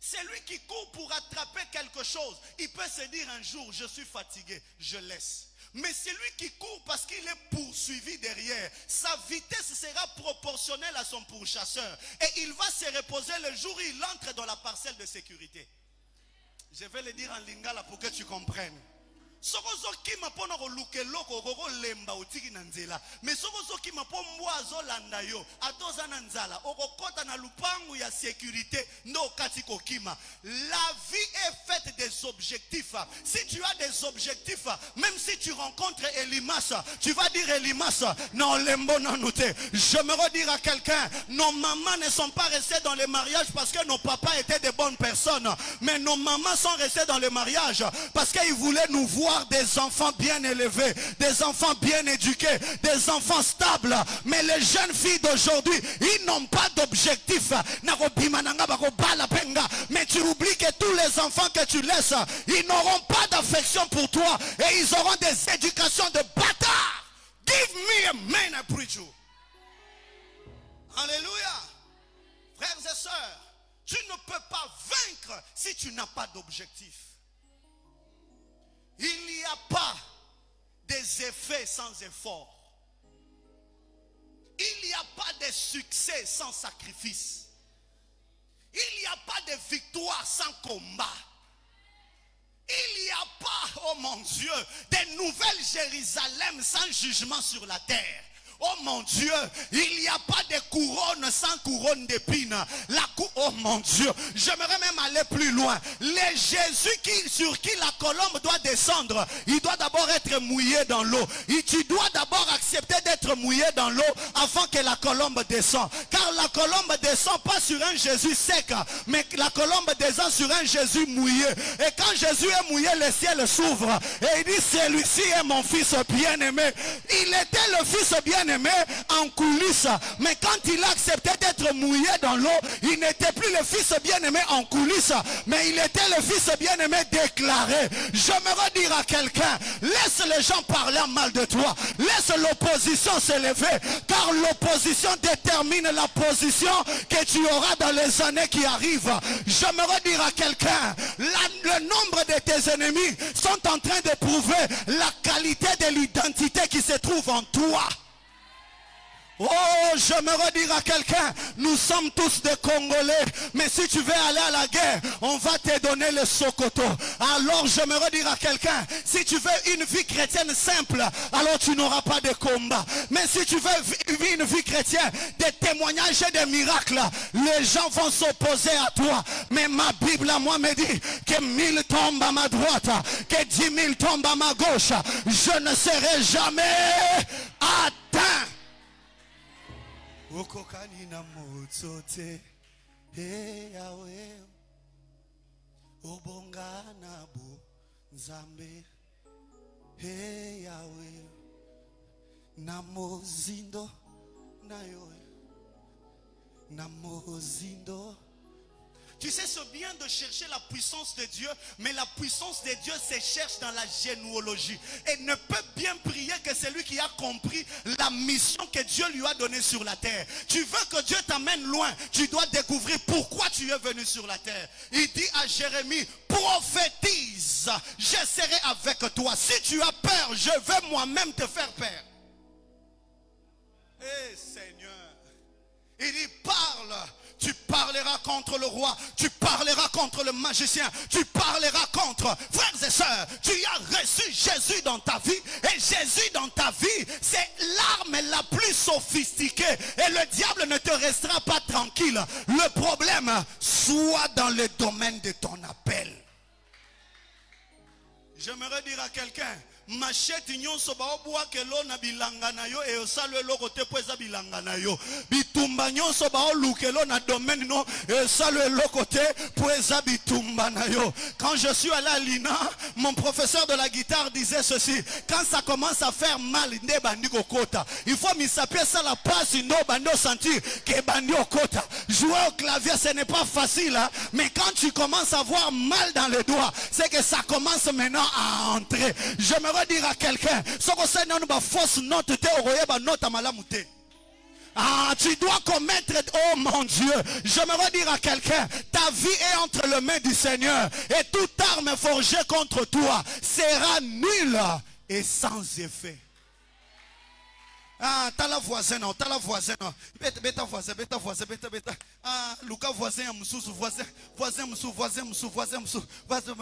Celui qui court pour attraper quelque chose, il peut se dire un jour, je suis fatigué, je laisse. Mais celui qui court parce qu'il est poursuivi derrière, sa vitesse sera proportionnelle à son pourchasseur. Et il va se reposer le jour où il entre dans la parcelle de sécurité. Je vais le dire en lingala pour que tu comprennes. Sokozo kima pona ko lukeloko ko lemba utiki na nzela. Mais sokozo kima po mwazo landa yo atoza na nzala okokota na lupangu ya sécurité no katiko kima. La vie est faite des objectifs. Si tu as des objectifs, même si tu rencontres Elimas, tu vas dire Elimas, non lembo non nouté. Je me redire à quelqu'un, nos mamans ne sont pas restées dans les mariages parce que nos papas étaient des bonnes personnes, mais nos mamans sont restées dans les mariages parce qu'ils voulaient nous voir des enfants bien élevés, des enfants bien éduqués, des enfants stables. Mais les jeunes filles d'aujourd'hui, ils n'ont pas d'objectif. Mais tu oublies que tous les enfants que tu laisses, ils n'auront pas d'affection pour toi et ils auront des éducations de bâtards. Give me a man, I preach you. Alléluia. Frères et sœurs, tu ne peux pas vaincre si tu n'as pas d'objectif. Il n'y a pas des effets sans effort. Il n'y a pas de succès sans sacrifice. Il n'y a pas de victoire sans combat. Il n'y a pas, oh mon Dieu, de nouvelles Jérusalem sans jugement sur la terre. Oh mon Dieu, il n'y a pas de couronne sans couronne d'épines. Oh mon Dieu, j'aimerais même aller plus loin. Les Jésus sur qui la colombe doit descendre, il doit d'abord être mouillé dans l'eau. Et tu dois d'abord accepter d'être mouillé dans l'eau avant que la colombe descende. Car la colombe descend pas sur un Jésus sec, mais la colombe descend sur un Jésus mouillé. Et quand Jésus est mouillé, le ciel s'ouvre. Et il dit, celui-ci est mon fils bien-aimé. Il était le fils bien-aimé en coulisses, mais quand il a accepté d'être mouillé dans l'eau, il n'était plus le fils bien-aimé en coulisses, mais il était le fils bien-aimé déclaré. J'aimerais dire à quelqu'un, laisse les gens parler mal de toi, laisse l'opposition s'élever, car l'opposition détermine la position que tu auras dans les années qui arrivent. J'aimerais dire à quelqu'un, le nombre de tes ennemis sont en train de prouver la qualité de l'identité qui se trouve en toi. Oh, j'aimerais dire à quelqu'un, nous sommes tous des Congolais, mais si tu veux aller à la guerre, on va te donner le Sokoto. Alors j'aimerais dire à quelqu'un, si tu veux une vie chrétienne simple, alors tu n'auras pas de combat. Mais si tu veux vivre une vie chrétienne, des témoignages et des miracles, les gens vont s'opposer à toi. Mais ma Bible à moi me dit que 1000 tombent à ma droite, que 10 000 tombent à ma gauche. Je ne serai jamais atteint. Okokani na motsote he yawe obongana bu nzambe he yawe na mozindo na yo na mozindo. Tu sais, c'est bien de chercher la puissance de Dieu, mais la puissance de Dieu se cherche dans la généalogie. Et ne peut bien prier que celui qui a compris la mission que Dieu lui a donnée sur la terre. Tu veux que Dieu t'amène loin, tu dois découvrir pourquoi tu es venu sur la terre. Il dit à Jérémie, prophétise, je serai avec toi. Si tu as peur, je vais moi-même te faire peur. Eh Seigneur, il dit parle. Tu parleras contre le roi, tu parleras contre le magicien, tu parleras contre. Frères et sœurs, tu as reçu Jésus dans ta vie. Et Jésus dans ta vie, c'est l'arme la plus sophistiquée. Et le diable ne te restera pas tranquille. Le problème, soit dans le domaine de ton appel. J'aimerais dire à quelqu'un, machette nyonso ba obwa kelo na bilanga na yo e osalo eloko te po eza bilanga na yo. Bitumba nyonso ba olukelo na domaine no e osalo eloko te po eza bitumba na yo. Quand je suis allé à l'INA, mon professeur de la guitare disait ceci: quand ça commence à faire mal, ne bandi kokota. Il faut misaper ça la passe no bando sentir que bandi okota. Jouer au clavier ce n'est pas facile, hein? Mais quand tu commences à avoir mal dans les doigts, c'est que ça commence maintenant à entrer. Je me dire à quelqu'un, Ah, tu dois commettre, oh mon Dieu, j'aimerais dire à quelqu'un, ta vie est entre les mains du Seigneur et toute arme forgée contre toi sera nulle et sans effet. Ah, t'as la voisin, non, t'as la voisin, non. Bêta voisin, bêta voisin, bêta, bêta. Ah, Lucas voisin, moussou, voisin, voisin, moussou, voisin, moussou, voisin, moussou, voisin.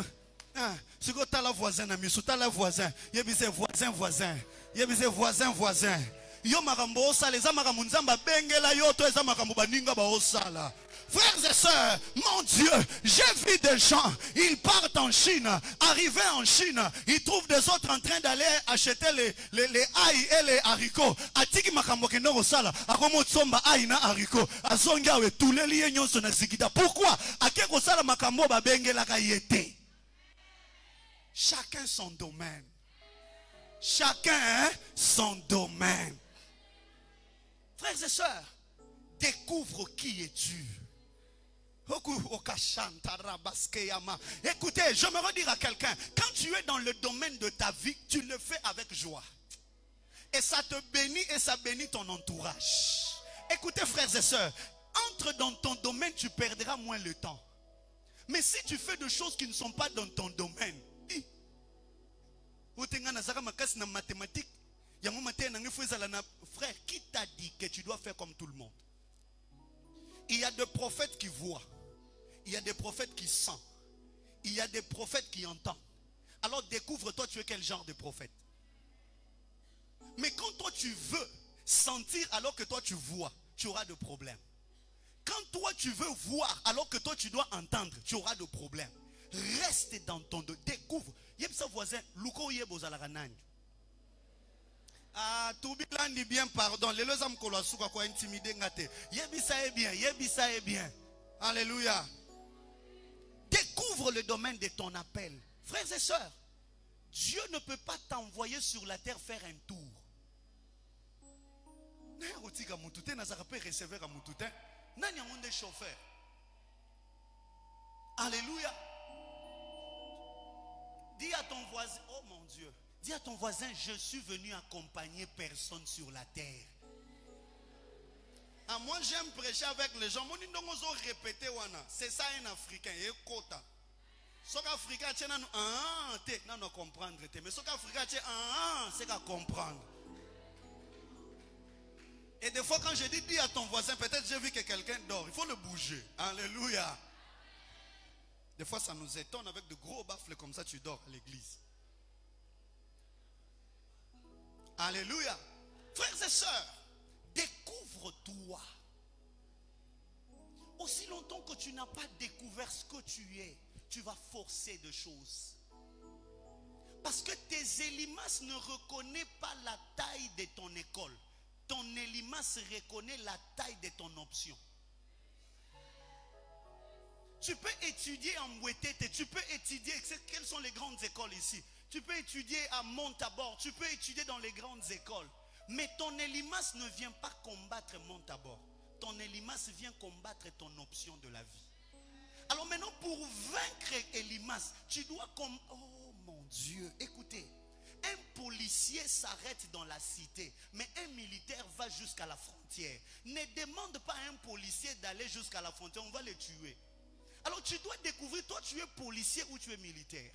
Ah, si tu as la voisin, moussou, t'as la voisin. Yébise voisin, voisin. Yébise voisin, voisin. Yo marambo osala, eza makambo nzamba bengela yo to eza makambo baninga ba osala. Frères et sœurs, mon Dieu, j'ai vu des gens, ils partent en Chine, arrivés en Chine, ils trouvent des autres en train d'aller acheter les ail et les haricots. Atiki makambo kendo osala, akomo tsomba ail na haricot. Azonga we tuleli ye nyonso na zikida. Pourquoi? Ake kosala makambo ba bengela ka yete. Chacun son domaine. Chacun son domaine. Frères et sœurs, découvre qui es-tu. Écoutez, je me redire à quelqu'un, quand tu es dans le domaine de ta vie, tu le fais avec joie. Et ça te bénit et ça bénit ton entourage. Écoutez frères et sœurs, entre dans ton domaine, tu perdras moins le temps. Mais si tu fais des choses qui ne sont pas dans ton domaine, mathématiques, frère, qui t'a dit que tu dois faire comme tout le monde? Il y a des prophètes qui voient. Il y a des prophètes qui sentent. Il y a des prophètes qui entendent. Alors découvre-toi, tu es quel genre de prophète. Mais quand toi tu veux sentir alors que toi tu vois, tu auras de problèmes. Quand toi tu veux voir alors que toi tu dois entendre, tu auras de problèmes. Reste dans ton dos, découvre. Yebsa voisin, Luko yebozalaranani. Ah, tout bien, bien, pardon. Les deux hommes qu'on a souka quoi intimider ngate. Yebisa est bien, yebisa est bien. Alléluia. Découvre le domaine de ton appel. Frères et sœurs, Dieu ne peut pas t'envoyer sur la terre faire un tour. Alléluia. Dis à ton voisin, oh mon Dieu. Dis à ton voisin, je suis venu accompagner personne sur la terre. Ah, moi j'aime prêcher avec les gens. C'est ça un Africain. Ce qu'Africain c'est comprendre. Mais ce qu'Africain c'est qu'à comprendre. Et des fois quand je dis à ton voisin, peut-être j'ai vu que quelqu'un dort. Il faut le bouger. Alléluia. Des fois ça nous étonne avec de gros baffles comme ça tu dors à l'église. Alléluia. Frères et sœurs, découvre-toi. Aussi longtemps que tu n'as pas découvert ce que tu es, tu vas forcer des choses. Parce que tes élimas ne reconnaissent pas la taille de ton école. Ton élimas reconnaît la taille de ton option. Tu peux étudier en Mouetete, tu peux étudier, quelles sont les grandes écoles ici? Tu peux étudier à Montabor, tu peux étudier dans les grandes écoles. Mais ton élimas ne vient pas combattre Montabor. Ton élimas vient combattre ton option de la vie. Alors maintenant, pour vaincre Elimas, tu dois comme... Oh mon Dieu, écoutez. Un policier s'arrête dans la cité, mais un militaire va jusqu'à la frontière. Ne demande pas à un policier d'aller jusqu'à la frontière, on va le tuer. Alors tu dois découvrir, toi tu es policier ou tu es militaire.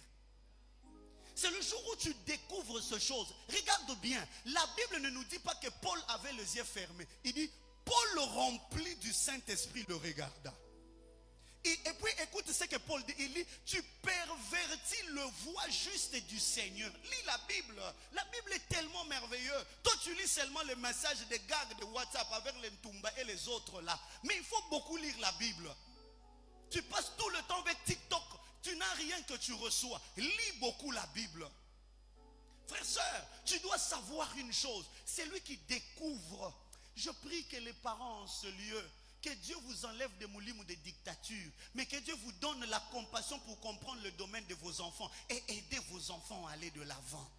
C'est le jour où tu découvres ces choses. Regarde bien, la Bible ne nous dit pas que Paul avait les yeux fermés. Il dit, Paul rempli du Saint-Esprit le regarda. Et puis écoute ce que Paul dit, il dit, tu pervertis le voie juste du Seigneur. Lis la Bible est tellement merveilleuse. Toi tu lis seulement le message des gars de WhatsApp avec les Ntumba et les autres là. Mais il faut beaucoup lire la Bible. Tu passes tout le temps avec TikTok, tu n'as rien que tu reçois. Lis beaucoup la Bible. Frère, sœur, tu dois savoir une chose, c'est lui qui découvre. Je prie que les parents en ce lieu, que Dieu vous enlève des moulimes ou des dictatures, mais que Dieu vous donne la compassion pour comprendre le domaine de vos enfants et aider vos enfants à aller de l'avant.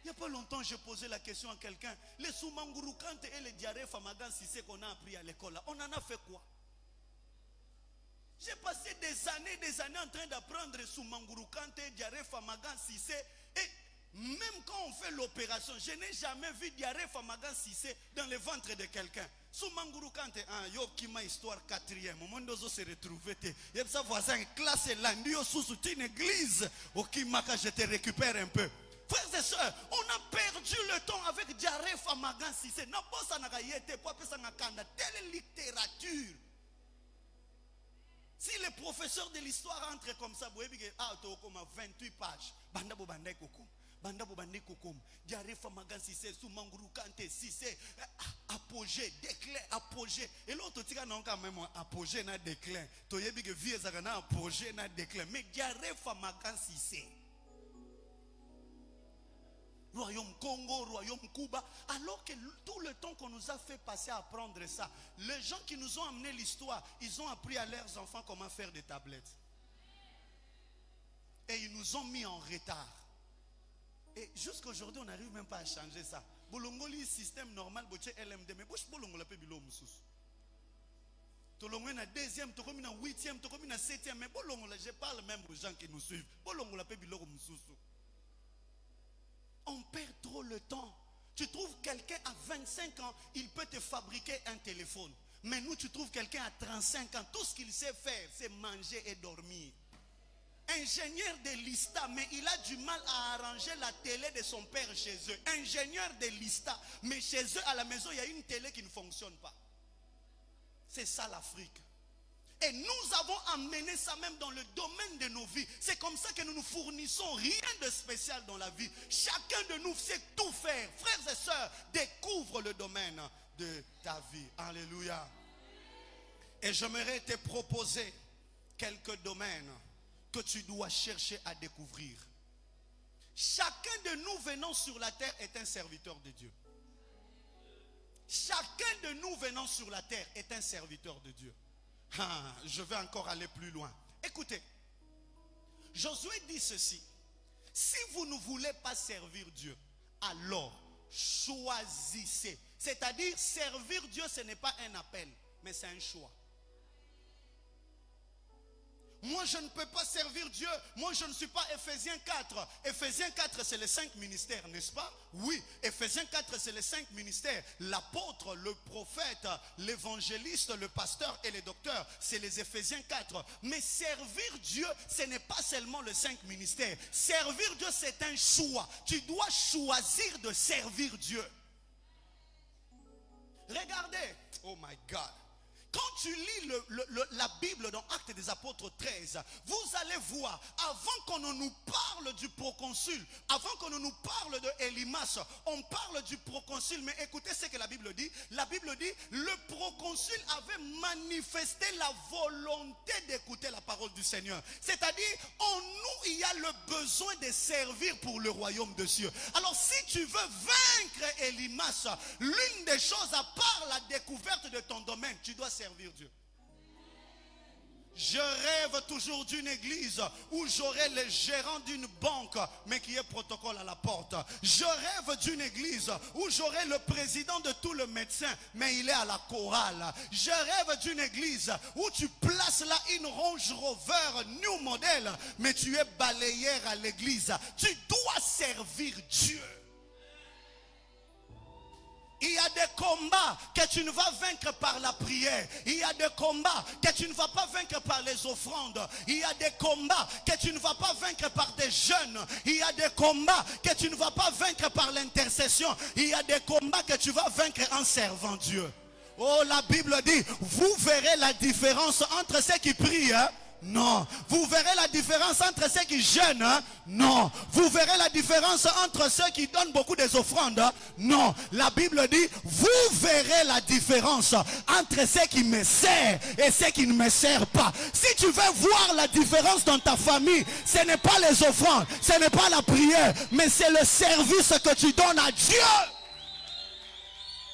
Il n'y a pas longtemps, j'ai posé la question à quelqu'un. Les Soumanguru Kante et les diarrhées Famagan Sissé qu'on a appris à l'école, on en a fait quoi? J'ai passé des années en train d'apprendre Soumanguru Kante, diarrhée Famagan Sissé. Et Même quand on fait l'opération, je n'ai jamais vu diarrhée famagan cissé dans le ventre de quelqu'un. Sous Mangourou Kante, yo kima histoire 4e, au moment où se retrouver, et ça voisin classe lundi sous une église, au Kimaka je te récupère un peu. Frères et sœurs, on a perdu le temps avec diarrhée famagan cissé. N'a pas ça n'a yété pour appeler ça n'a kanda. Telle littérature. Si les professeurs de l'histoire entrent comme ça, vous voyez, ah, tu as comme 28 pages. Banda bobande kokum. Banda bobande kokum. Diarrhée famagan cissé, sous Mangourou Kante, cissé, apogée, déclin, apogée. Et l'autre, tu as quand même apogée, n'a déclin. Tu as vu que vie est apogée, n'a déclin. Mais diarrhée famagan cissé. Royaume Congo, Royaume Cuba, alors que tout le temps qu'on nous a fait passer à apprendre ça, les gens qui nous ont amené l'histoire, ils ont appris à leurs enfants comment faire des tablettes. Et ils nous ont mis en retard. Et jusqu'à aujourd'hui, on n'arrive même pas à changer ça. Bolongoli, système normal, boche LMD, mais boche bolongola pe bilo mususu. Tolongwe na 2e, tokomi na 8e, tokomi na 7e, mais bolongola, je parle même aux gens qui nous suivent. Bolongola pe bilo mususu. On perd trop le temps. Tu trouves quelqu'un à 25 ans, il peut te fabriquer un téléphone. Mais nous, tu trouves quelqu'un à 35 ans, tout ce qu'il sait faire, c'est manger et dormir. Ingénieur de l'ISTA, mais il a du mal à arranger la télé de son père chez eux. Ingénieur de l'ISTA, mais chez eux, à la maison, il y a une télé qui ne fonctionne pas. C'est ça l'Afrique. Et nous avons amené ça même dans le domaine de nos vies. C'est comme ça que nous nous fournissons rien de spécial dans la vie. Chacun de nous sait tout faire. Frères et sœurs, découvre le domaine de ta vie. Alléluia. Et j'aimerais te proposer quelques domaines que tu dois chercher à découvrir. Chacun de nous venant sur la terre est un serviteur de Dieu. Chacun de nous venant sur la terre est un serviteur de Dieu. Je vais encore aller plus loin. Écoutez, Josué dit ceci: si vous ne voulez pas servir Dieu, alors choisissez. C'est-à-dire, servir Dieu, ce n'est pas un appel, mais c'est un choix. Moi, je ne peux pas servir Dieu. Moi, je ne suis pas Ephésiens 4. Ephésiens 4, c'est les 5 ministères, n'est-ce pas? Oui, Ephésiens 4, c'est les 5 ministères. L'apôtre, le prophète, l'évangéliste, le pasteur et le docteur, c'est les Ephésiens 4. Mais servir Dieu, ce n'est pas seulement les 5 ministères. Servir Dieu, c'est un choix. Tu dois choisir de servir Dieu. Regardez. Oh my God. Quand tu lis la Bible dans Actes des Apôtres 13, vous allez voir, avant qu'on ne nous parle du proconsul, avant qu'on ne nous parle de Élimas, on parle du proconsul. Mais écoutez ce que la Bible dit. La Bible dit, le proconsul avait manifesté la volonté d'écouter la parole du Seigneur. C'est-à-dire, en nous, il y a le besoin de servir pour le royaume de Dieu. Alors, si tu veux vaincre Élimas, l'une des choses, à part la découverte de ton domaine, tu dois servir Dieu. Je rêve toujours d'une église où j'aurai le gérant d'une banque, mais qui est protocole à la porte. Je rêve d'une église où j'aurai le président de tout le médecin, mais il est à la chorale. Je rêve d'une église où tu places là une Range Rover New Model, mais tu es balayeur à l'église. Tu dois servir Dieu. Il y a des combats que tu ne vas vaincre par la prière. Il y a des combats que tu ne vas pas vaincre par les offrandes. Il y a des combats que tu ne vas pas vaincre par des jeûnes. Il y a des combats que tu ne vas pas vaincre par l'intercession. Il y a des combats que tu vas vaincre en servant Dieu. Oh, la Bible dit, vous verrez la différence entre ceux qui prient, hein? Non. Vous verrez la différence entre ceux qui jeûnent, hein? Non. Vous verrez la différence entre ceux qui donnent beaucoup des offrandes, hein? Non. La Bible dit, vous verrez la différence entre ceux qui me servent et ceux qui ne me servent pas. Si tu veux voir la différence dans ta famille, ce n'est pas les offrandes, ce n'est pas la prière, mais c'est le service que tu donnes à Dieu.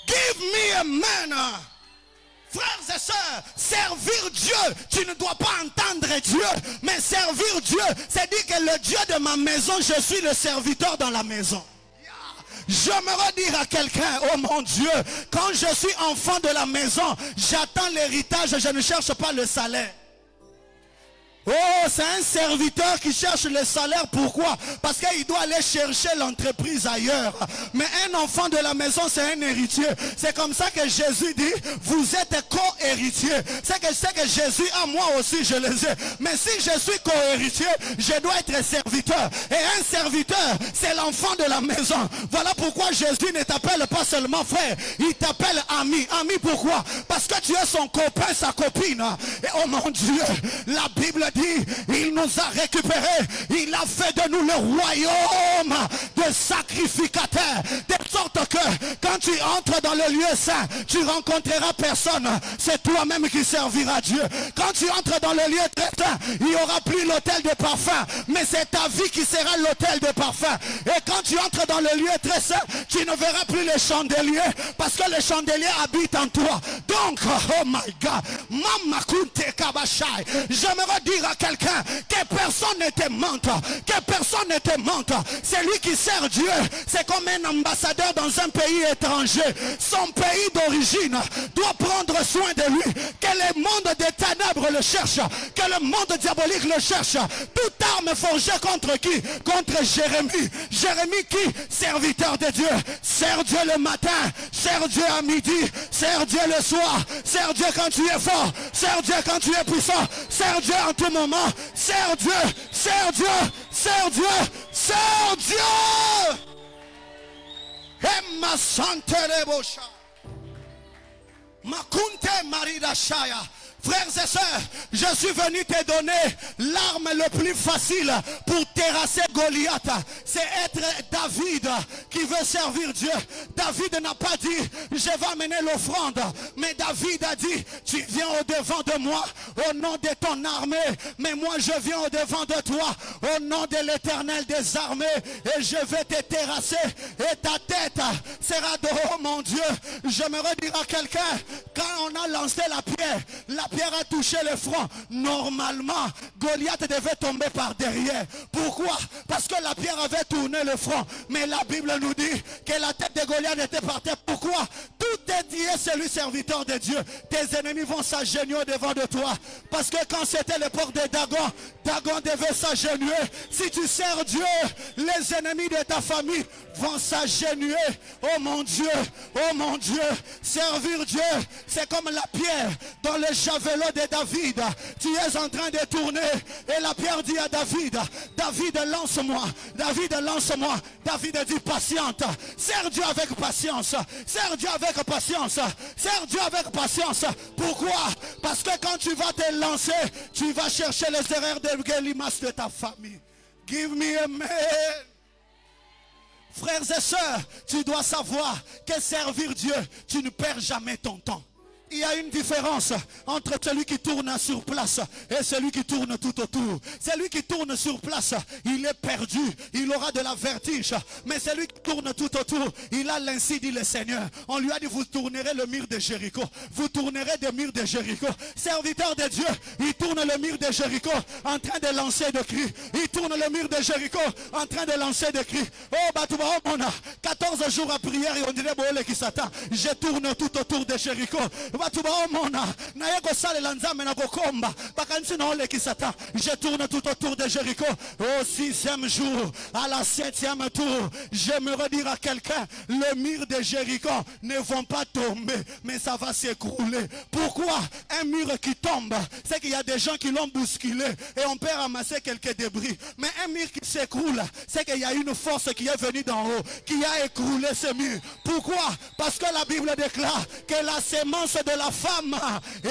Give me a man. Frères et sœurs, servir Dieu, tu ne dois pas entendre Dieu, mais servir Dieu, c'est dire que le Dieu de ma maison, je suis le serviteur dans la maison. J'aimerais dire à quelqu'un, oh mon Dieu, quand je suis enfant de la maison, j'attends l'héritage, je ne cherche pas le salaire. Oh, c'est un serviteur qui cherche le salaire. Pourquoi? Parce qu'il doit aller chercher l'entreprise ailleurs. Mais un enfant de la maison, c'est un héritier. C'est comme ça que Jésus dit, vous êtes co-héritier. C'est que Jésus a, moi aussi je les ai. Mais si je suis co-héritier, je dois être serviteur. Et un serviteur, c'est l'enfant de la maison. Voilà pourquoi Jésus ne t'appelle pas seulement frère, il t'appelle ami. Ami pourquoi? Parce que tu es son copain, sa copine. Et oh mon Dieu, la Bible dit, il nous a récupérés. Il a fait de nous le royaume de sacrificateurs. De sorte que quand tu entres dans le lieu saint, tu rencontreras personne. C'est toi-même qui serviras Dieu. Quand tu entres dans le lieu très saint, il n'y aura plus l'autel de parfum, mais c'est ta vie qui sera l'autel de parfum. Et quand tu entres dans le lieu très saint, tu ne verras plus les chandeliers, parce que les chandeliers habitent en toi. Donc, oh my God, j'aimerais dire à quelqu'un que personne ne te mente, que personne ne te mente. C'est lui qui sert Dieu. C'est comme un ambassadeur dans un pays étranger. Son pays d'origine doit prendre soin de lui. Que le monde des ténèbres le cherche, que le monde diabolique le cherche. Toute arme forgée contre qui? Contre Jérémie. Jérémie qui? Serviteur de Dieu. Sers Dieu le matin, sers Dieu à midi, sers Dieu le soir, sers Dieu quand tu es fort, sers Dieu quand tu es puissant, sers Dieu en tout moment, sers Dieu, sers Dieu, sers Dieu, sers Dieu. Emma Santerebosha Makunte Marida Shaya. Frères et sœurs, je suis venu te donner l'arme le plus facile pour terrasser Goliath. C'est être David qui veut servir Dieu. David n'a pas dit, je vais amener l'offrande. Mais David a dit, tu viens au devant de moi au nom de ton armée. Mais moi je viens au devant de toi au nom de l'Éternel des armées. Et je vais te terrasser. Et ta tête sera de oh mon Dieu. J'aimerais dire à quelqu'un, quand on a lancé la pierre a touché le front. Normalement, Goliath devait tomber par derrière. Pourquoi? Parce que la pierre avait tourné le front. Mais la Bible nous dit que la tête de Goliath était par terre. Pourquoi? Tout est dit, celui serviteur de Dieu. Tes ennemis vont s'agenouiller devant de toi. Parce que quand c'était l'époque de Dagon, Dagon devait s'agenouiller. Si tu sers Dieu, les ennemis de ta famille vont s'agenouiller. Oh mon Dieu, oh mon Dieu. Servir Dieu, c'est comme la pierre dans le javelot de David. Tu es en train de tourner et la pierre dit à David, David lance-moi, David lance-moi. David dit patiente, sers Dieu avec patience, sers Dieu avec patience, sers Dieu avec patience. Pourquoi? Parce que quand tu vas te lancer, tu vas chercher les erreurs de l'image de ta famille. Give me a man. Frères et sœurs, tu dois savoir que servir Dieu, tu ne perds jamais ton temps. Il y a une différence entre celui qui tourne sur place et celui qui tourne tout autour. Celui qui tourne sur place, il est perdu, il aura de la vertige. Mais celui qui tourne tout autour, il a l'ainsi dit le Seigneur. On lui a dit, vous tournerez le mur de Jéricho. Vous tournerez des murs de Jéricho. Serviteur de Dieu, il tourne le mur de Jéricho en train de lancer des cris. Il tourne le mur de Jéricho en train de lancer des cris. Oh, Batouba, oh, mon 14 jours à prière et on dirait, Boole qui s'attend. Je tourne tout autour de Jéricho. Je tourne tout autour de Jéricho. Au 6e jour, à la 7e tour, j'aimerais dire à quelqu'un, le mur de Jéricho ne vont pas tomber, mais ça va s'écrouler. Pourquoi? Un mur qui tombe, c'est qu'il y a des gens qui l'ont bousculé et on peut ramasser quelques débris. Mais un mur qui s'écroule, c'est qu'il y a une force qui est venue d'en haut, qui a écroulé ce mur. Pourquoi? Parce que la Bible déclare que la sémence de la femme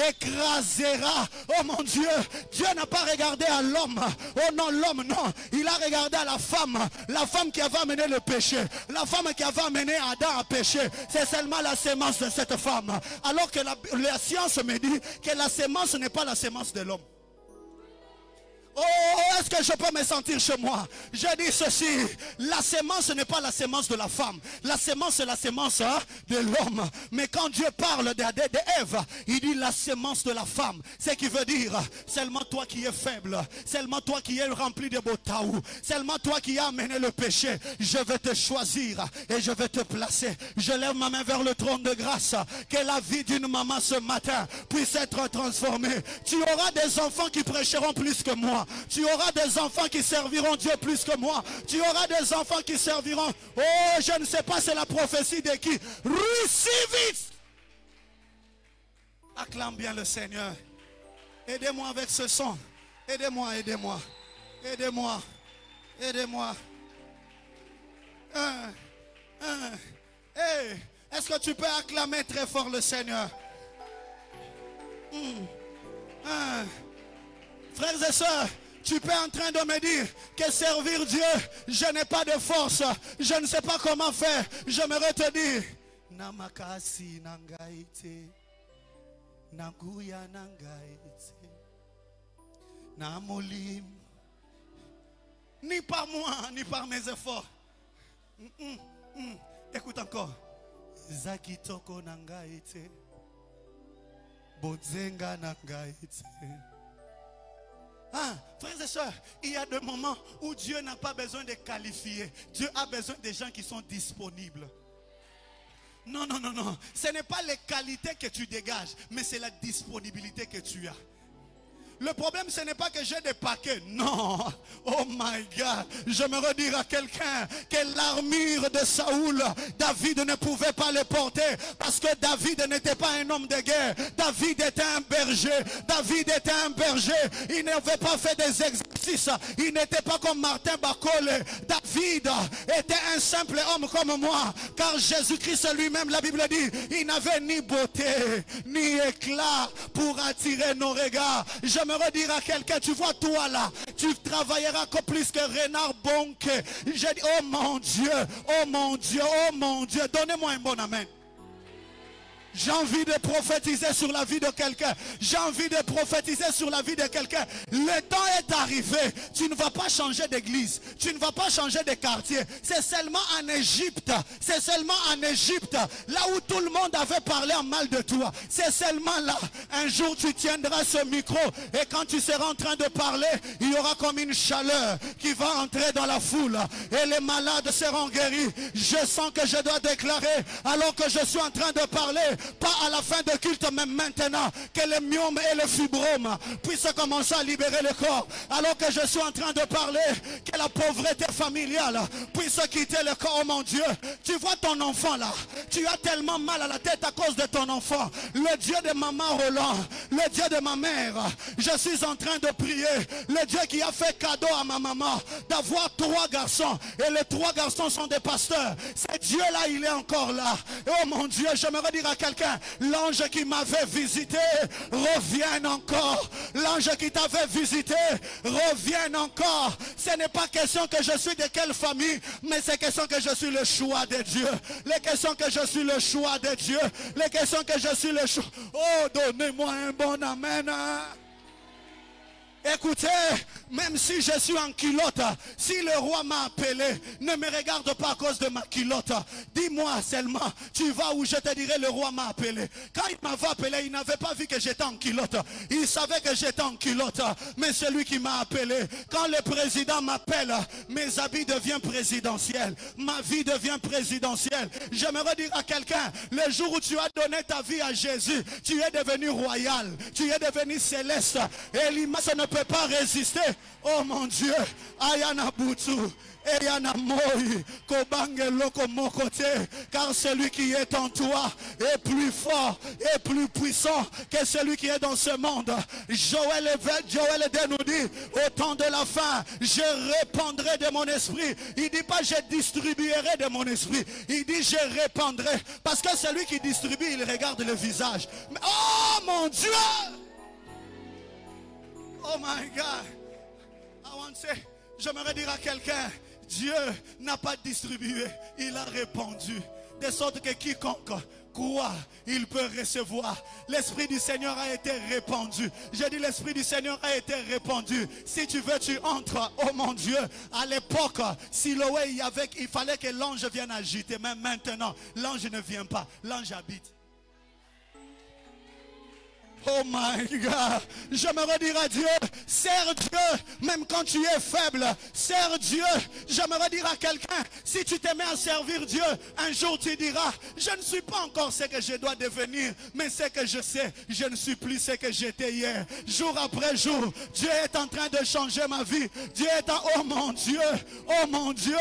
écrasera. Oh mon Dieu, Dieu n'a pas regardé à l'homme. Oh non, l'homme, non. Il a regardé à la femme qui avait amené le péché. La femme qui avait amené Adam à pécher. C'est seulement la sémence de cette femme. Alors que la science me dit que la sémence n'est pas la sémence de l'homme. Oh, Est-ce que je peux me sentir chez moi? Je dis ceci, la sémence n'est pas la sémence de la femme. La sémence c'est la sémence de l'homme. Mais quand Dieu parle d'Ève, il dit la sémence de la femme. C'est qui veut dire, seulement toi qui es faible, seulement toi qui es rempli de botaou, seulement toi qui as amené le péché, je vais te choisir et je vais te placer. Je lève ma main vers le trône de grâce. Que la vie d'une maman ce matin puisse être transformée. Tu auras des enfants qui prêcheront plus que moi. Tu auras des enfants qui serviront Dieu plus que moi. Tu auras des enfants qui serviront. Oh, je ne sais pas c'est la prophétie de qui. Receive it. Acclame bien le Seigneur. Aidez-moi avec ce son. Aidez-moi, aidez-moi. Aidez-moi. Aidez-moi. Hey, est-ce que tu peux acclamer très fort le Seigneur? Frères et sœurs, tu peux en train de me dire que servir Dieu, je n'ai pas de force, je ne sais pas comment faire. J'aimerais te dire, Namakasi nangaite, Naguya nangaite, Namolim, ni par moi, ni par mes efforts. Écoute encore. Zakitoko nangaite, Bozenga nangaite. Ah, frères et sœurs, il y a des moments où Dieu n'a pas besoin de qualifier. Dieu a besoin des gens qui sont disponibles. Non, non, non, non. Ce n'est pas les qualités que tu dégages, mais c'est la disponibilité que tu as. Le problème, ce n'est pas que j'ai des paquets. Non. Oh my God. J'aimerais dire à quelqu'un que l'armure de Saoul, David ne pouvait pas le porter. Parce que David n'était pas un homme de guerre. David était un berger. David était un berger. Il n'avait pas fait des exercices. Il n'était pas comme Martin Bacole. David était un simple homme comme moi. Car Jésus-Christ lui-même, la Bible dit, il n'avait ni beauté, ni éclat pour attirer nos regards. J'aimerais dire à quelqu'un, tu vois toi là, tu travailleras comme plus que Renard Bonke. J'ai dit, oh mon Dieu, oh mon Dieu, oh mon Dieu, donnez-moi un bon amen. J'ai envie de prophétiser sur la vie de quelqu'un. J'ai envie de prophétiser sur la vie de quelqu'un. Le temps est arrivé. Tu ne vas pas changer d'église. Tu ne vas pas changer de quartier. C'est seulement en Égypte. C'est seulement en Égypte. Là où tout le monde avait parlé en mal de toi. C'est seulement là. Un jour tu tiendras ce micro. Et quand tu seras en train de parler, il y aura comme une chaleur qui va entrer dans la foule. Et les malades seront guéris. Je sens que je dois déclarer, alors que je suis en train de parler, pas à la fin de culte, mais maintenant, que les myomes et les fibromes puissent commencer à libérer le corps. Alors que je suis en train de parler, que la pauvreté familiale puisse quitter le corps. Oh mon Dieu, tu vois ton enfant là, tu as tellement mal à la tête à cause de ton enfant. Le Dieu de maman Roland, le Dieu de ma mère, je suis en train de prier. Le Dieu qui a fait cadeau à ma maman d'avoir 3 garçons, et les 3 garçons sont des pasteurs. Ce Dieu là, il est encore là. Oh mon Dieu, j'aimerais dire à quelqu'un, l'ange qui m'avait visité revient encore. L'ange qui t'avait visité revient encore. Ce n'est pas question que je suis de quelle famille, mais c'est question que je suis le choix de Dieu. Les questions que je suis le choix de Dieu. Les questions que je suis le choix. Oh, donnez-moi un bon amen. Écoutez, même si je suis en culotte, si le roi m'a appelé, ne me regarde pas à cause de ma culotte. Dis-moi seulement, tu vas où je te dirai le roi m'a appelé. Quand il m'avait appelé, il n'avait pas vu que j'étais en culotte. Il savait que j'étais en culotte. Mais c'est lui qui m'a appelé. Quand le président m'appelle, mes habits deviennent présidentiels. Ma vie devient présidentielle. J'aimerais dire à quelqu'un, le jour où tu as donné ta vie à Jésus, tu es devenu royal. Tu es devenu céleste. Et l'image ne peut pas résister. Oh mon Dieu, Ayana Boutu, Ayana Moi, Kobange Loko Mokote, car celui qui est en toi est plus fort et plus puissant que celui qui est dans ce monde. Joël nous dit, au temps de la fin, je répandrai de mon esprit. Il dit pas je distribuerai de mon esprit. Il dit je répandrai. Parce que celui qui distribue, il regarde le visage. Mais, oh mon Dieu! Oh my God. I want to say, j'aimerais dire à quelqu'un, Dieu n'a pas distribué, il a répandu. De sorte que quiconque croit, il peut recevoir. L'Esprit du Seigneur a été répandu. J'ai dit l'Esprit du Seigneur a été répandu. Si tu veux, tu entres. Oh mon Dieu, à l'époque, Siloé, il fallait que l'ange vienne agiter. Mais maintenant, l'ange ne vient pas. L'ange habite. Oh my God, j'aimerais dire à Dieu, sers Dieu, même quand tu es faible, sers Dieu. J'aimerais dire à quelqu'un, si tu te mets à servir Dieu, un jour tu diras, je ne suis pas encore ce que je dois devenir, mais ce que je sais, je ne suis plus ce que j'étais hier. Jour après jour, Dieu est en train de changer ma vie. Dieu est en, oh mon Dieu,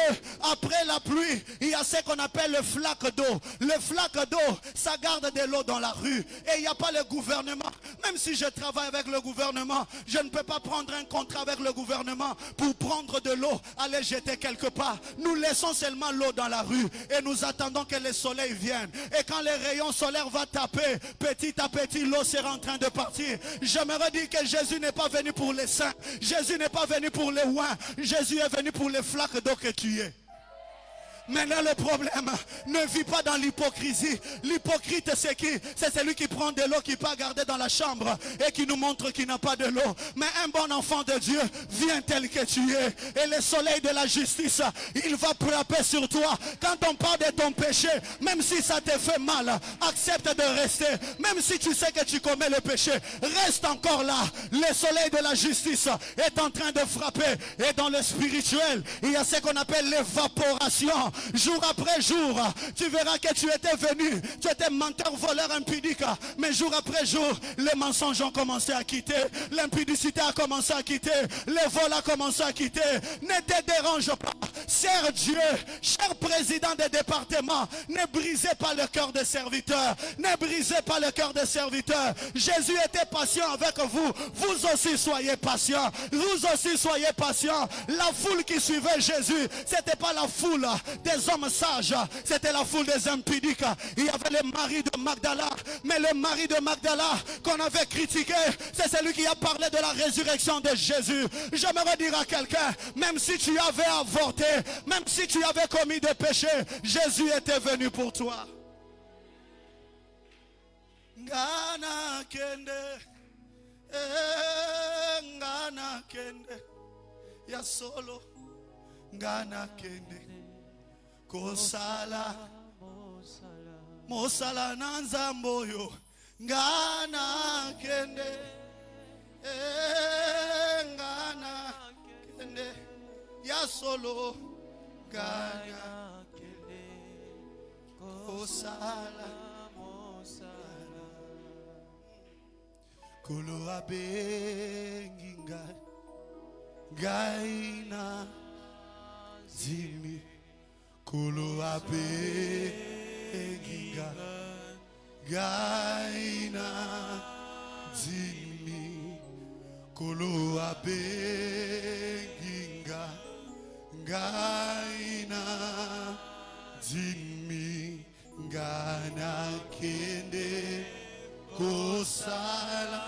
après la pluie, il y a ce qu'on appelle le flaque d'eau. Le flaque d'eau, ça garde de l'eau dans la rue, et il n'y a pas le gouvernement. Même si je travaille avec le gouvernement, je ne peux pas prendre un contrat avec le gouvernement pour prendre de l'eau, aller jeter quelque part. Nous laissons seulement l'eau dans la rue et nous attendons que le soleil vienne. Et quand les rayons solaires vont taper, petit à petit, l'eau sera en train de partir. J'aimerais dire que Jésus n'est pas venu pour les saints. Jésus n'est pas venu pour les ouins. Jésus est venu pour les flaques d'eau que tu es. Maintenant le problème, ne vis pas dans l'hypocrisie. L'hypocrite c'est qui? C'est celui qui prend de l'eau qui peut garder dans la chambre et qui nous montre qu'il n'a pas de l'eau. Mais un bon enfant de Dieu vient tel que tu es. Et le soleil de la justice, il va frapper sur toi. Quand on parle de ton péché, même si ça te fait mal, accepte de rester. Même si tu sais que tu commets le péché, reste encore là. Le soleil de la justice est en train de frapper. Et dans le spirituel, il y a ce qu'on appelle l'évaporation. Jour après jour, tu verras que tu étais venu, tu étais menteur, voleur, impudique. Mais jour après jour, les mensonges ont commencé à quitter, l'impudicité a commencé à quitter, le vol a commencé à quitter. Ne te dérange pas, sers Dieu. Cher président des départements, ne brisez pas le cœur des serviteurs, ne brisez pas le cœur des serviteurs. Jésus était patient avec vous, vous aussi soyez patients, vous aussi soyez patients. La foule qui suivait Jésus, c'était pas la foule des hommes sages, c'était la foule des impudiques. Il y avait le mari de Magdala, mais le mari de Magdala qu'on avait critiqué, c'est celui qui a parlé de la résurrection de Jésus. J'aimerais dire à quelqu'un, même si tu avais avorté, même si tu avais commis des péchés, Jésus était venu pour toi. Ngana kende, ngana kende, ya solo, ngana kende. Kosala mosala nanzamboyo ngana kende ngana kende ya solo ngana kende kosala mosala kolo abenginga gaina zimi Kulu ape giga gaina zimi Kulu ape giga gaina zimi gana kende kosala.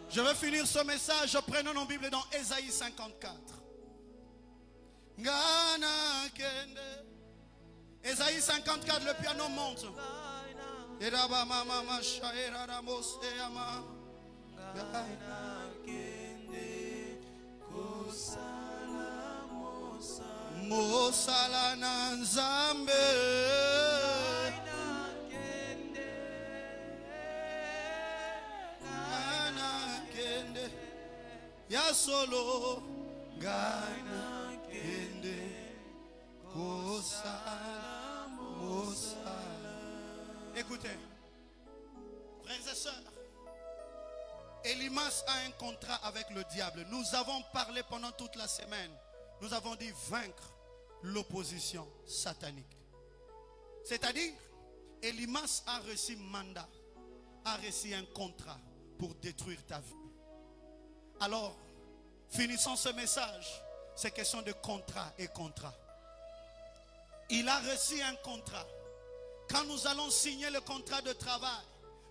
Je vais finir ce message. Prenons nos Bibles dans Ésaïe 54. Ngana kende. Ésaïe 54, le piano monte. Eraba mama mashaira ramos eyama. Ngana kende kosala mosala. Mosala na Nzambe. Ngana kende. Ngana kende. Ya solo. Ngana. Écoutez, frères et sœurs, Elimas a un contrat avec le diable. Nous avons parlé pendant toute la semaine. Nous avons dit vaincre l'opposition satanique. C'est-à-dire, Elimas a reçu mandat, a reçu un contrat pour détruire ta vie. Alors, finissons ce message. C'est question de contrat et contrat. Il a reçu un contrat. Quand nous allons signer le contrat de travail,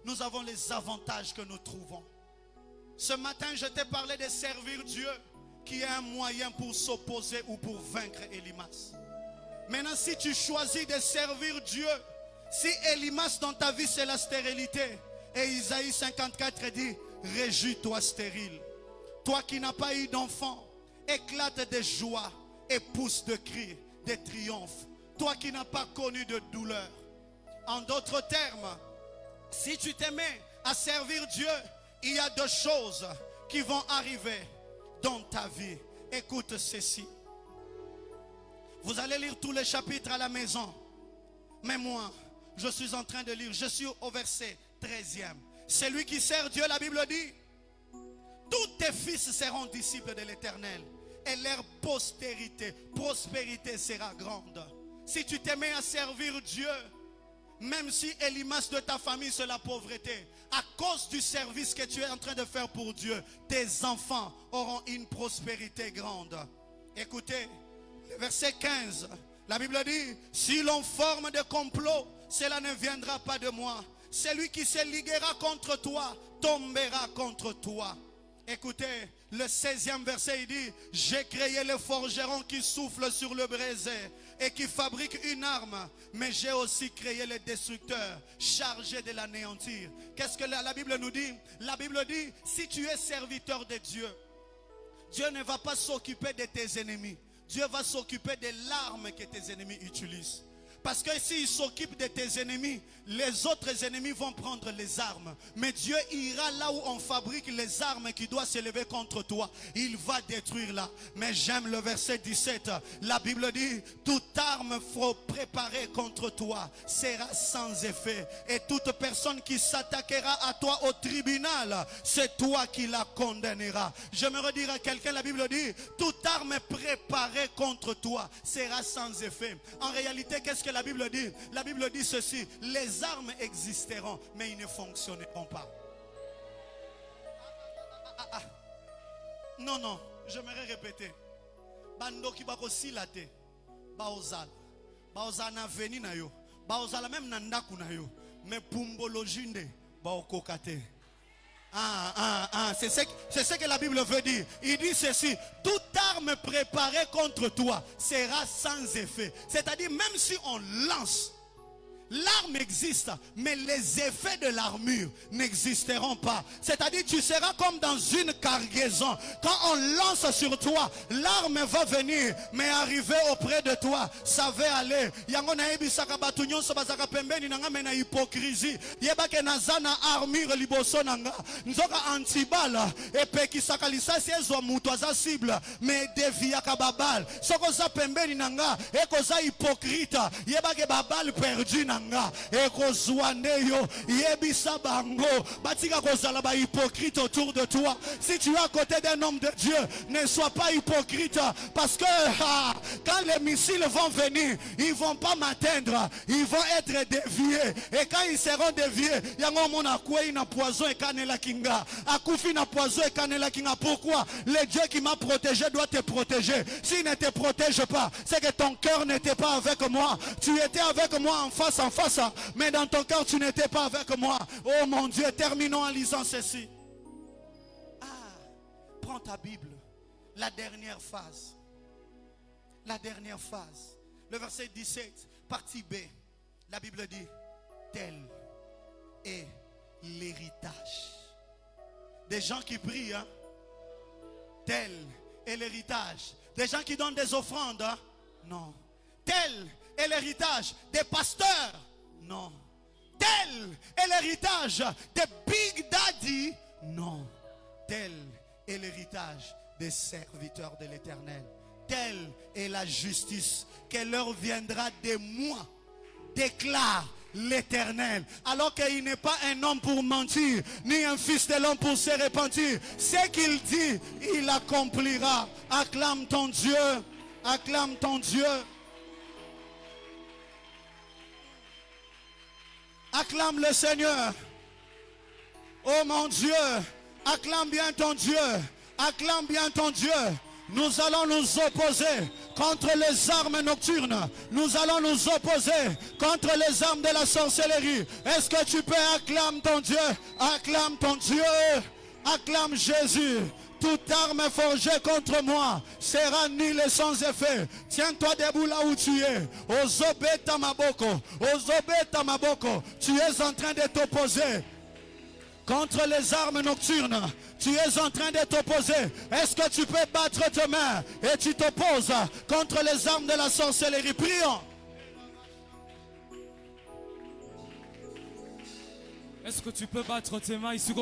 nous avons les avantages que nous trouvons. Ce matin, je t'ai parlé de servir Dieu, qui est un moyen pour s'opposer ou pour vaincre Elimas. Maintenant, si tu choisis de servir Dieu, si Elimas dans ta vie c'est la stérilité, et Isaïe 54 dit, réjouis-toi stérile. Toi qui n'as pas eu d'enfant, éclate de joie et pousse de cris, de triomphe. Toi qui n'as pas connu de douleur. En d'autres termes, si tu te mets à servir Dieu, il y a deux choses qui vont arriver dans ta vie. Écoute ceci. Vous allez lire tous les chapitres à la maison. Mais moi, je suis en train de lire. Je suis au verset 13e. Celui qui sert Dieu, la Bible dit, tous tes fils seront disciples de l'Éternel. Et leur prospérité sera grande. Si tu te mets à servir Dieu, même si Elimas de ta famille c'est la pauvreté, à cause du service que tu es en train de faire pour Dieu, tes enfants auront une prospérité grande. Écoutez, le verset 15, la Bible dit, si l'on forme des complots, cela ne viendra pas de moi. Celui qui se liguera contre toi, tombera contre toi. Écoutez, le 16e verset, il dit, j'ai créé le forgeron qui souffle sur le brézé et qui fabrique une arme, mais j'ai aussi créé le destructeur chargé de l'anéantir. Qu'est-ce que la Bible nous dit? La Bible dit, si tu es serviteur de Dieu, Dieu ne va pas s'occuper de tes ennemis. Dieu va s'occuper de l'arme que tes ennemis utilisent. Parce que s'il s'occupe de tes ennemis, les autres ennemis vont prendre les armes. Mais Dieu ira là où on fabrique les armes qui doivent s'élever contre toi. Il va détruire là. Mais j'aime le verset 17. La Bible dit, toute arme préparée contre toi sera sans effet. Et toute personne qui s'attaquera à toi au tribunal, c'est toi qui la condamneras. J'aimerais dire à quelqu'un, la Bible dit, toute arme préparée contre toi sera sans effet. En réalité, qu'est-ce que la Bible dit? La Bible dit ceci, les armes existeront, mais ils ne fonctionneront pas. Non, j'aimerais répéter. Bando ki bako silate, baozala. Baozala na veni na yo. Baozala même na ndaku na yo. Mais pumbologie nde, baokokate. C'est ce que la Bible veut dire. Il dit ceci, toute arme préparée contre toi sera sans effet. C'est-à-dire même si on lance, l'arme existe, mais les effets de l'armure n'existeront pas. C'est-à-dire tu seras comme dans une cargaison. Quand on lance sur toi, l'arme va venir, mais arriver auprès de toi, ça va aller. Yango na ebisaka batu nyonso bazaka pembeni nanga mena hypocrisie. Yebake nazana armure liboso nanga. Nzoka antibala epekisaka lisasi ezwa mutu aza cible, mais deviaka babal. Soko za pembeni nanga ekoza hypocrite. Yebake babal perdu nanga. Ekozwaneyo yebisa bango batika kozala ba hypocrite autour de toi. Si tu es à côté d'un homme de Dieu, ne sois pas hypocrite, parce que quand les missiles vont venir, ils vont pas m'atteindre, ils vont être déviés. Et quand ils seront déviés, yango mona kwei na poison et kanela kinga, akufi na poison et kanela kinga. Pourquoi? Le Dieu qui m'a protégé doit te protéger. S'il ne te protège pas, c'est que ton cœur n'était pas avec moi. Tu étais avec moi en face, mais dans ton cœur tu n'étais pas avec moi. Oh mon Dieu, terminons en lisant ceci. Prends ta Bible, la dernière phase. La dernière phase. Le verset 17, partie B. La Bible dit, tel est l'héritage. Des gens qui prient, hein? Tel est l'héritage. Des gens qui donnent des offrandes, hein? Non. Tel est l'héritage des pasteurs. Non. Tel est l'héritage des Big Daddy. Non. Tel est l'héritage des serviteurs de l'Éternel. Telle est la justice que leur viendra de moi, déclare l'Éternel. Alors qu'il n'est pas un homme pour mentir, ni un fils de l'homme pour se repentir. Ce qu'il dit, il accomplira. Acclame ton Dieu. Acclame ton Dieu. Acclame le Seigneur. Oh mon Dieu, acclame bien ton Dieu. Acclame bien ton Dieu. Nous allons nous opposer contre les armes nocturnes. Nous allons nous opposer contre les armes de la sorcellerie. Est-ce que tu peux acclamer ton Dieu? Acclame ton Dieu. Acclame Jésus. toute arme forgée contre moi sera nulle et sans effet. Tiens-toi debout là où tu es. Ozobeta maboko. Ozobeta maboko. Tu es en train de t'opposer contre les armes nocturnes. Tu es en train de t'opposer. Est-ce que tu peux battre tes mains et tu t'opposes contre les armes de la sorcellerie? Prions. Est-ce que tu peux battre tes mains ici? Tu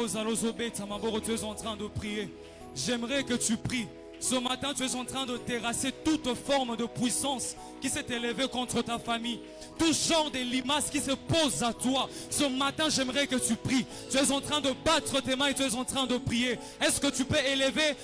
es en train de prier. J'aimerais que tu pries. Ce matin, tu es en train de terrasser toute forme de puissance qui s'est élevée contre ta famille. Tout genre de limaces qui se posent à toi. Ce matin, j'aimerais que tu pries. Tu es en train de battre tes mains et tu es en train de prier. Est-ce que tu peux élever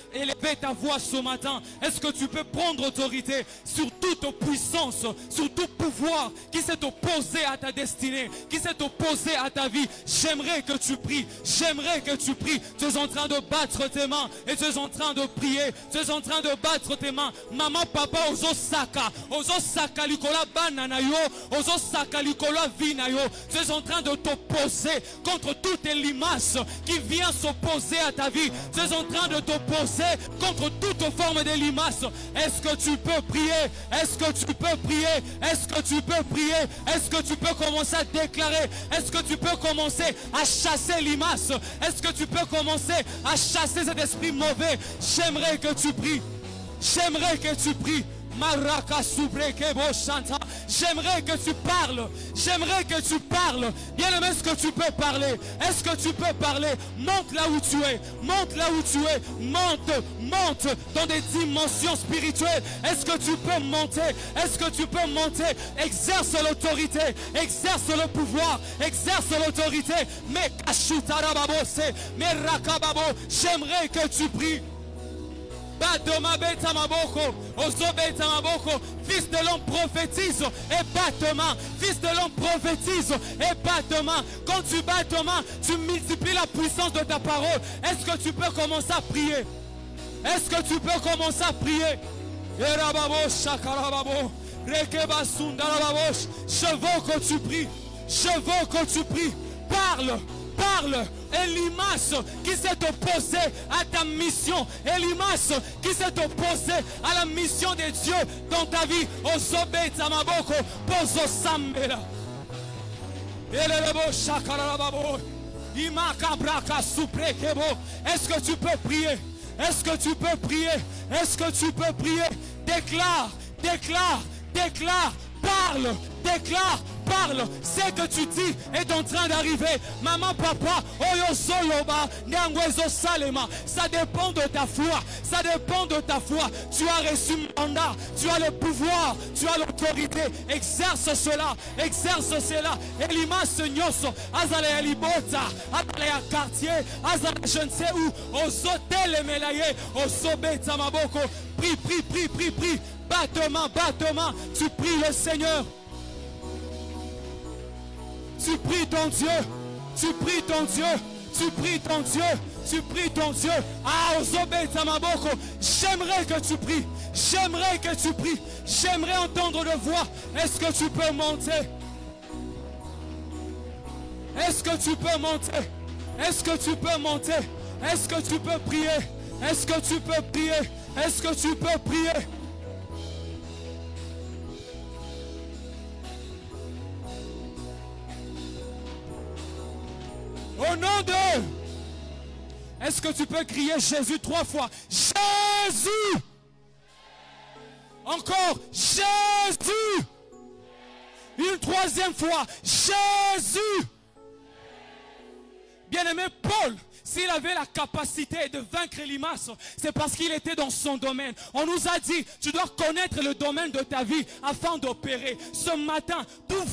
ta voix ce matin? Est-ce que tu peux prendre autorité sur toute puissance, sur tout pouvoir qui s'est opposé à ta destinée, qui s'est opposé à ta vie? J'aimerais que tu pries. J'aimerais que tu pries. Tu es en train de battre tes mains et tu es en train de prier. Tu es en train de battre tes mains. Maman, papa, ozo saka likola banana yo, ozo saka likola vina yo. Tu es en train de t'opposer contre toutes les limaces qui viennent s'opposer à ta vie. Tu es en train de t'opposer contre toute forme de limaces. Est-ce que tu peux prier? Est-ce que tu peux prier? Est-ce que tu peux prier? Est-ce que tu peux commencer à déclarer? Est-ce que tu peux commencer à chasser limaces? Est-ce que tu peux commencer à chasser cet esprit mauvais? J'aimerais que tu pries. J'aimerais que tu pries. J'aimerais que tu parles. J'aimerais que tu parles. Bien-aimé, est-ce que tu peux parler? Est-ce que tu peux parler? Monte là où tu es. Monte là où tu es. Monte dans des dimensions spirituelles. Est-ce que tu peux monter? Est-ce que tu peux monter? Exerce l'autorité. Exerce le pouvoir. Exerce l'autorité. Mais j'aimerais que tu pries. Fils de l'homme prophétise et bat ta main. Fils de l'homme prophétise et bat ta main. Quand tu bats ta main, tu multiplies la puissance de ta parole. Est-ce que tu peux commencer à prier? Est-ce que tu peux commencer à prier? Je veux que tu pries. Je veux que tu pries. Parle. Parle. Elimas qui s'est opposé à ta mission. Elimas qui s'est opposé à la mission de Dieu dans ta vie. Ozobe tamaboko pozo sambela. Elelebo shakarababo. Imakabraka suprekebo. Est-ce que tu peux prier? Est-ce que tu peux prier? Est-ce que tu peux prier? Déclare, déclare, déclare. Parle, déclare, parle. Ce que tu dis est en train d'arriver. Maman, papa, oyo soloba, nyangwezo salema. Ça dépend de ta foi. Ça dépend de ta foi. Tu as reçu mandat. Tu as le pouvoir. Tu as l'autorité. Exerce cela. Exerce cela. Elima senyoso. Azale ya libota. Azale ya quartier. Azale je ne sais où. Ozote melaye. Ozobe tamaboko. Prie, prie, prie, prie, prie. Battement, tu pries le Seigneur. Tu pries ton Dieu. Tu pries ton Dieu. Tu pries ton Dieu. Tu pries ton Dieu. Ah, Ozobe Tamaboko. J'aimerais que tu pries. J'aimerais que tu pries. J'aimerais entendre de voix. Est-ce que tu peux monter? Est-ce que tu peux monter? Est-ce que tu peux monter? Est-ce que tu peux prier? Est-ce que tu peux prier? Est-ce que tu peux prier? Au nom de... Est-ce que tu peux crier Jésus 3 fois? Jésus! Encore Jésus! Une troisième fois. Jésus! Bien-aimé Paul, s'il avait la capacité de vaincre limaces, c'est parce qu'il était dans son domaine. On nous a dit, tu dois connaître le domaine de ta vie afin d'opérer. Ce matin, tout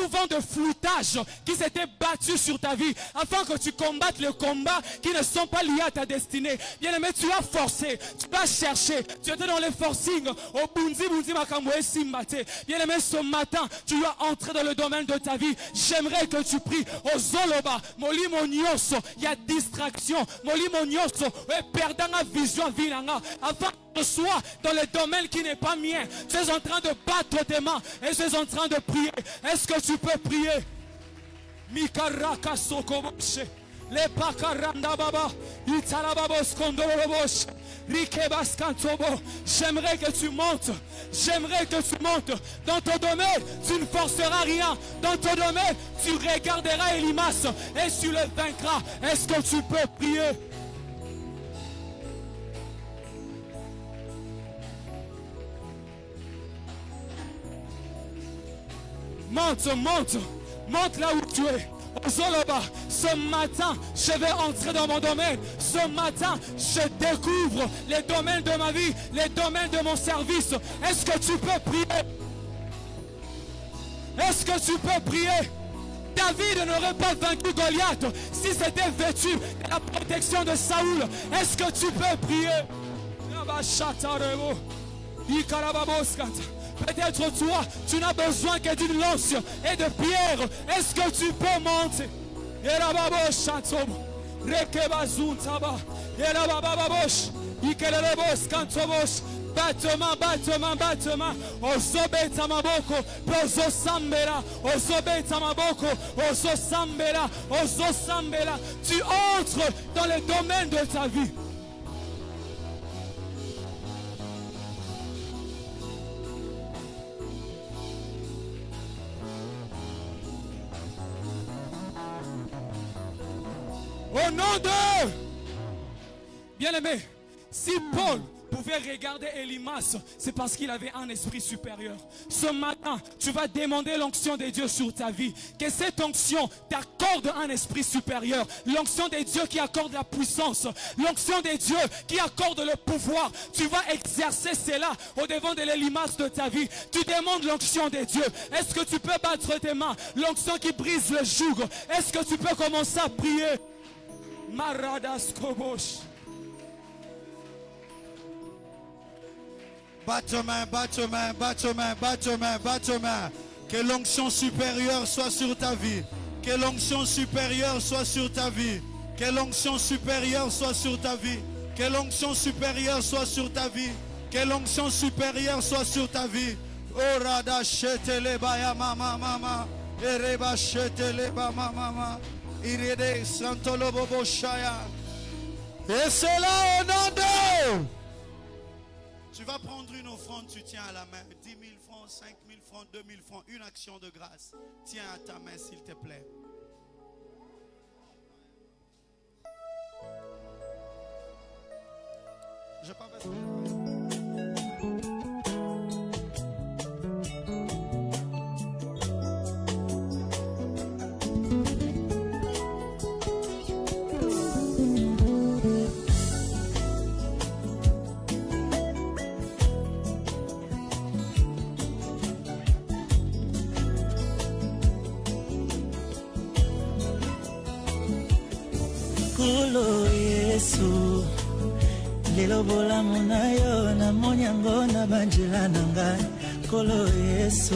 vent de floutage qui s'était battu sur ta vie, afin que tu combattes le combat qui ne sont pas liés à ta destinée. Bien aimé, tu as forcé, tu as cherché, tu étais dans les forcings, au bundi makamwe simbate. Bien aimé, ce matin, tu dois entrer dans le domaine de ta vie. J'aimerais que tu pries au Zoloba, Molimo Nyoso, il y a distraction, Molimo Nyoso, perdant la vision, vinanga, afin que sois dans le domaine qui n'est pas mien. Tu es en train de battre tes mains et tu es en train de prier. Est-ce que tu peux prier? Mikaraka Sokoboshe. Le pakaranda baba. Italababos kondolobos. J'aimerais que tu montes. J'aimerais que tu montes. Dans ton domaine, tu ne forceras rien. Dans ton domaine, tu regarderas Elimas et tu le vaincras. Est-ce que tu peux prier? Monte, monte. Monte là où tu es. Zoloba, ce matin, je vais entrer dans mon domaine. Ce matin, je découvre les domaines de ma vie, les domaines de mon service. Est-ce que tu peux prier? Est-ce que tu peux prier? David n'aurait pas vaincu Goliath si c'était vêtu de la protection de Saoul. Est-ce que tu peux prier? Peut-être toi, tu n'as besoin que d'une lance et de pierre. Est-ce que tu peux monter? Battement, battement, battement. Ozobeta maboko, ozo sambela, ozobeta maboko, ozo sambela, ozo sambela. Tu entres dans le domaine de ta vie. Au nom de... Bien-aimé, si Paul pouvait regarder Elimas, c'est parce qu'il avait un esprit supérieur. Ce matin, tu vas demander l'onction de Dieu sur ta vie. Que cette onction t'accorde un esprit supérieur. L'onction de Dieu qui accorde la puissance. L'onction de Dieu qui accorde le pouvoir. Tu vas exercer cela au devant de l'Elimas de ta vie. Tu demandes l'onction de Dieu. Est-ce que tu peux battre tes mains? L'onction qui brise le joug. Est-ce que tu peux commencer à prier? Maradas Kobosh. Batte-main, batte-main, batte-main, batte-main, batte-main. Que l'onction supérieure soit sur ta vie. Que l'onction supérieure soit sur ta vie. Que l'onction supérieure soit sur ta vie. Que l'onction supérieure soit sur ta vie. Que l'onction supérieure soit sur ta vie. Orada chetele baya mama mama. Ereba chetele ba mama. Irede santolo bobo shaya. Et c'est là au nom de... Tu vas prendre une offrande, tu tiens à la main. 10 000 francs, 5 000 francs, 2 000 francs. Une action de grâce. Tiens à ta main, s'il te plaît. Je pas besoin. Kolo Yesu lelo bolamu na yo na monyango na banjela na ngai. Kolo Yesu